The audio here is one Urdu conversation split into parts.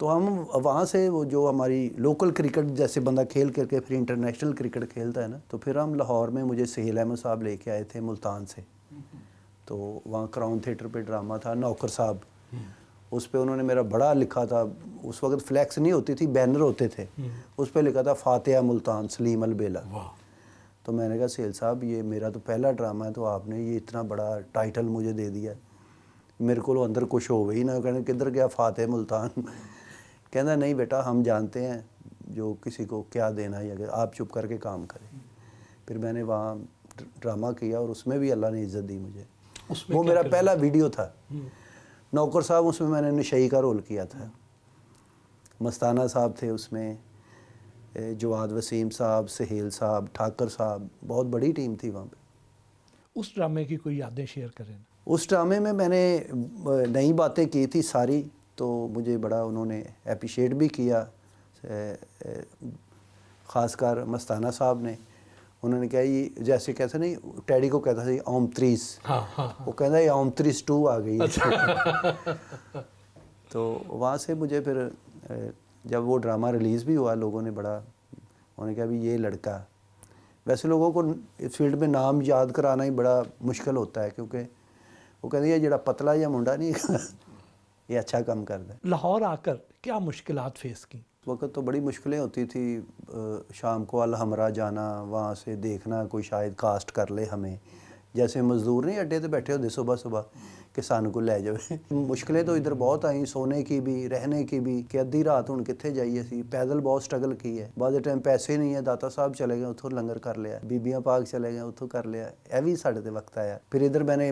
تو ہم وہاں سے وہ جو ہماری لوکل کرکٹ جیسے بندہ کھیل کر کے پھر انٹرنیشنل کرکٹ کھیلتا ہے نا، تو پھر ہم لاہور میں مجھے سہیل احمد صاحب لے کے آئے تھے ملتان سے. تو وہاں کراؤن تھیٹر پہ ڈرامہ تھا نوکر صاحب، اس پہ انہوں نے میرا بڑا لکھا تھا. اس وقت فلیکس نہیں ہوتی تھی، بینر ہوتے تھے، اس پہ لکھا تھا فاتحہ ملتان سلیم البیلا. تو میں نے کہا سہیل صاحب یہ میرا تو پہلا ڈرامہ ہے، تو آپ نے یہ اتنا بڑا ٹائٹل مجھے دے دیا. میرے کو اندر کچھ ہو گئی نا، کہنے کدھر گیا فاتح ملتان. کہنا نہیں بیٹا ہم جانتے ہیں جو کسی کو کیا دینا ہے، اگر آپ چپ کر کے کام کریں. پھر میں نے وہاں ڈرامہ کیا اور اس میں بھی اللہ نے عزت دی مجھے. وہ میرا پہلا ویڈیو تھا. نوکر صاحب اس میں میں نے نشئی کا رول کیا تھا. مستانہ صاحب تھے اس میں، جواد وسیم صاحب، سہیل صاحب، ٹھاکر صاحب، بہت بڑی ٹیم تھی وہاں پہ. اس ڈرامے کی کوئی یادیں شیئر کریں؟ اس ڈرامے میں نے نئی باتیں کی تھی ساری، تو مجھے بڑا انہوں نے اپریشیٹ بھی کیا، خاص کر مستانہ صاحب نے. انہوں نے کہا یہ جیسے کہتے نہیں ٹیڈی کو کہتا تھا یہ اوم تریس، وہ کہتا ہے یہ اوم تریس 2 آ گئی ہے. تو وہاں سے مجھے پھر جب وہ ڈرامہ ریلیز بھی ہوا، لوگوں نے بڑا انہوں نے کہا بھی یہ لڑکا، ویسے لوگوں کو اس فیلڈ میں نام یاد کرانا ہی بڑا مشکل ہوتا ہے، کیونکہ وہ کہتے ہیں یہ جڑا پتلا یا منڈا نہیں یہ اچھا کام کرتا ہے. لاہور آ کر کیا مشکلات فیس کی؟ اس وقت تو بڑی مشکلیں ہوتی تھی. شام کو الحمرا جانا، وہاں سے دیکھنا کوئی شاید کاسٹ کر لے ہمیں، جیسے مزدور نہیں اڈے تے بیٹھے ہوتے صبح صبح کہ سان کو لے جائے. مشکلیں تو ادھر بہت آئیں، سونے کی بھی، رہنے کی بھی، کہ ادھی رات ہوں کتنے جائیے سی. پیدل بہت سٹرگل کی ہے. بعض ٹائم پیسے نہیں ہے، داتا صاحب چلے گئے اتوں لنگر کر لیا، بیبیاں پاک چلے گئے اتوں کر لیا. یہ بھی ساڑھے تے وقت آیا. پھر ادھر میں نے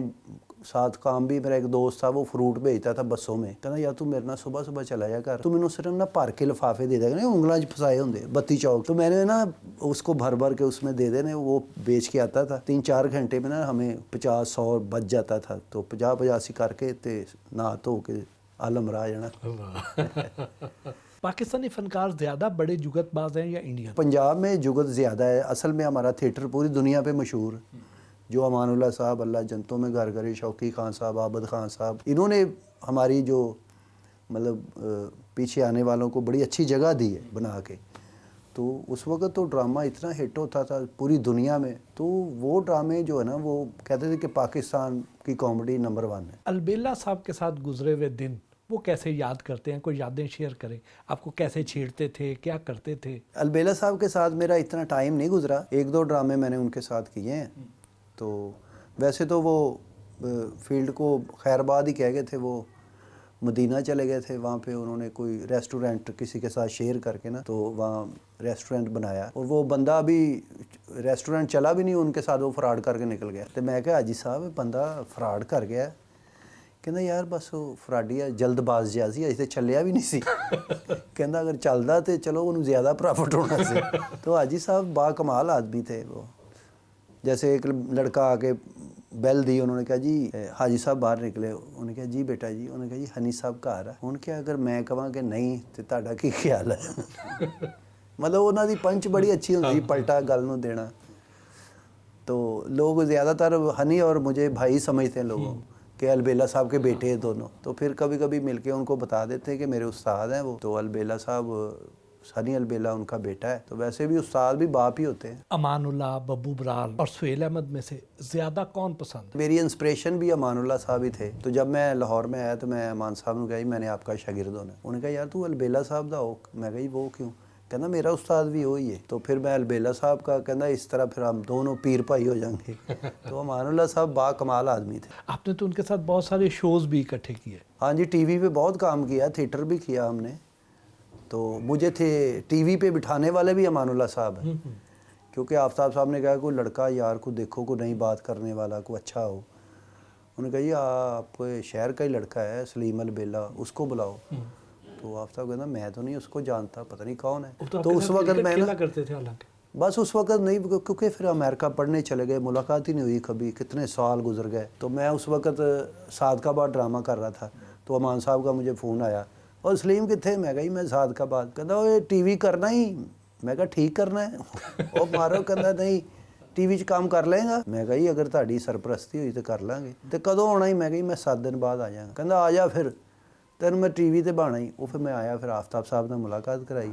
ساتھ کام بھی، میرا ایک دوست تھا وہ فروٹ بھیجتا تھا بسوں میں، کہنا یار تو میرے نہ صبح صبح چلا جا کر، تو مینوں صرف نہ بھر کے لفافے دے دے گا، انگلاں پھسائے ہوندے 32 چوک. تو میں نے نا اس کو بھر بھر کے اس میں دے دینے، وہ بیچ کے آتا تھا. 3-4 گھنٹے میں نا ہمیں 50-100 بچ جاتا تھا. تو 50-85 کر کے تے نہا دھو کے عالمرا جانا. پاکستانی فنکار زیادہ بڑے جگت باز ہیں یا انڈین؟ پنجاب میں جگت زیادہ ہے. اصل میں ہمارا تھیٹر پوری دنیا پہ مشہور، جو امان اللہ صاحب اللہ جنتوں میں گھر گھر، شوقی خان صاحب، عابد خان صاحب، انہوں نے ہماری جو مطلب پیچھے آنے والوں کو بڑی اچھی جگہ دی ہے بنا کے. تو اس وقت تو ڈرامہ اتنا ہٹ ہوتا تھا پوری دنیا میں. تو وہ ڈرامے جو ہے نا وہ کہتے تھے کہ پاکستان کی کامیڈی نمبر 1 ہے. البیلا صاحب کے ساتھ گزرے ہوئے دن وہ کیسے یاد کرتے ہیں؟ کوئی یادیں شیئر کریں. آپ کو کیسے چھیڑتے تھے، کیا کرتے تھے؟ البیلا صاحب کے ساتھ میرا اتنا ٹائم نہیں گزرا، 1-2 ڈرامے میں نے ان کے ساتھ کیے ہیں. تو ویسے تو وہ فیلڈ کو خیر آباد ہی کہہ گئے تھے، وہ مدینہ چلے گئے تھے. وہاں پہ انہوں نے کوئی ریسٹورینٹ کسی کے ساتھ شیئر کر کے نا، تو وہاں ریسٹورینٹ بنایا، اور وہ بندہ ابھی ریسٹورینٹ چلا بھی نہیں، ان کے ساتھ وہ فراڈ کر کے نکل گیا. تو میں کہا حاجی صاحب بندہ فراڈ کر گیا. کہنا یار بس وہ فراڈی ہے، جلد باز جہا سی، اجے چلیا بھی نہیں سی. کہنا اگر چلدا تے چلو انہوں زیادہ پرافٹ ہونا سی. تو حاجی صاحب با کمال آدمی تھے. وہ جیسے ایک لڑکا آ کے بیل دی، انہوں نے کہا جی حاجی صاحب باہر نکلے. انہوں نے کہا جی بیٹا جی. انہوں نے کہا جی ہنی صاحب گھر ہے. انہوں نے کہا اگر میں کہاں کہ نہیں تو تہاڈا کی خیال ہے. مطلب انہوں دی پنچ بڑی اچھی ہوندی، پلٹا گل نوں دینا. تو لوگ زیادہ تر ہنی اور مجھے بھائی سمجھتے ہیں لوگوں کہ البیلا صاحب کے بیٹے ہیں دونوں. تو پھر کبھی کبھی مل کے ان کو بتا دیتے ہیں کہ میرے استاد ہیں وہ. تو البیلا صاحب ہنی البیلا ان کا بیٹا ہے. تو ویسے بھی استاد بھی باپ ہی ہوتے ہیں. امان اللہ، ببو برال اور سہیل احمد میں سے زیادہ کون پسند؟ میری انسپریشن بھی امان اللہ صاحب ہی تھے. تو جب میں لاہور میں آیا تو میں امان صاحب نے کہا میں نے آپ کا شاگرد ہونا. انہوں نے کہا یار تو البیلا صاحب دا ہو. میں کہا وہ کیوں؟ کہنا میرا استاد بھی وہی ہے. تو پھر میں البیلا صاحب کا کہنا اس طرح پھر ہم دونوں پیر بھائی ہو جائیں گے. تو امان اللہ صاحب با کمال آدمی تھے. آپ نے تو ان کے ساتھ بہت سارے شوز بھی اکٹھے کیے. ہاں جی، ٹی وی پہ بہت کام کیا، تھیٹر بھی کیا ہم نے. تو مجھے تھے ٹی وی پہ بٹھانے والے بھی امان اللہ صاحب ہیں، کیونکہ آفتاب صاحب نے کہا کوئی لڑکا یار کو دیکھو کو نئی بات کرنے والا کو اچھا ہو. انہوں نے کہا جی آپ شہر کا ہی لڑکا ہے سلیم البیلا، اس کو بلاؤ. تو آفتاب کہنا میں تو نہیں اس کو جانتا، پتہ نہیں کون ہے. تو اس وقت میں نا کرتے تھے حالانکہ بس اس وقت نہیں، کیونکہ پھر امریکہ پڑھنے چلے گئے، ملاقات ہی نہیں ہوئی کبھی، کتنے سال گزر گئے. تو میں اس وقت صادقہ آباد ڈرامہ کر رہا تھا. تو امان صاحب کا مجھے فون آیا، اور سلیم کتنے؟ میں کہا میں صادقہ آباد. کہتا وہ ٹی وی کرنا ہی؟ میں کہا ٹھیک کرنا ہے. وہ مارو کہتا نہیں ٹی وی کام کر لیں گا. میں کہا اگر تہاڈی سرپرستی ہوئی تو کر لیں گے. تو کدوں آنا ہی؟ میں کہا میں 7 دن بعد آ جاؤں گا. کہتا آ جا پھر. ਤੈਨੂੰ ਮੈਂ ਟੀਵੀ ਤੇ ਬਾਣਾ ਹੀ। ਉਹ ਫਿਰ ਮੈਂ ਆਇਆ, ਫਿਰ ਆਫਤਾਬ ਸਾਹਿਬ ਨਾਲ ਮੁਲਾਕਾਤ ਕਰਾਈ।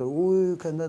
ਉਹ ਕਹਿੰਦਾ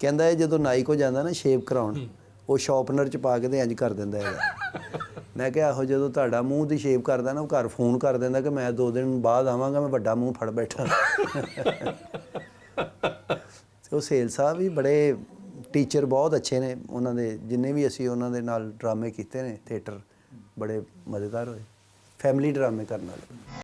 ਕਹਿੰਦਾ ਇਹ ਜਦੋਂ ਨਾਈ ਕੋ ਜਾਂਦਾ ਨਾ ਸ਼ੇਵ ਕਰਾਉਣ, ਉਹ ਸ਼ਾਰਪਨਰ ਚ ਪਾ ਕੇ ਤੇ ਇੰਜ ਕਰ ਦਿੰਦਾ ਹੈਗਾ। ਮੈਂ ਕਿਹਾ ਆਹੋ ਜਦੋਂ ਤੁਹਾਡਾ ਮੂੰਹ ਦੀ ਸ਼ੇਵ ਕਰਦਾ ਨਾ, ਉਹ ਘਰ ਫੋਨ ਕਰ ਦਿੰਦਾ ਕਿ ਮੈਂ 2 ਦਿਨ ਬਾਅਦ ਆਵਾਂਗਾ, ਮੈਂ ਵੱਡਾ ਮੂੰਹ ਫੜ ਬੈਠਾ। ਤੇ ਉਹ ਸੁਹੇਲ ਸਾਹਿਬ ਵੀ ਬੜੇ ਟੀਚਰ ਬਹੁਤ ਅੱਛੇ ਨੇ, ਉਹਨਾਂ ਦੇ ਜਿੰਨੇ ਵੀ ਅਸੀਂ ਉਹਨਾਂ ਦੇ ਨਾਲ ਡਰਾਮੇ ਕੀਤੇ ਨੇ ਥੀਏਟਰ, ਬੜੇ ਮਜ਼ੇਦਾਰ ਹੋਏ, ਫੈਮਿਲੀ ਡਰਾਮੇ ਕਰਨ ਵਾਲੇ।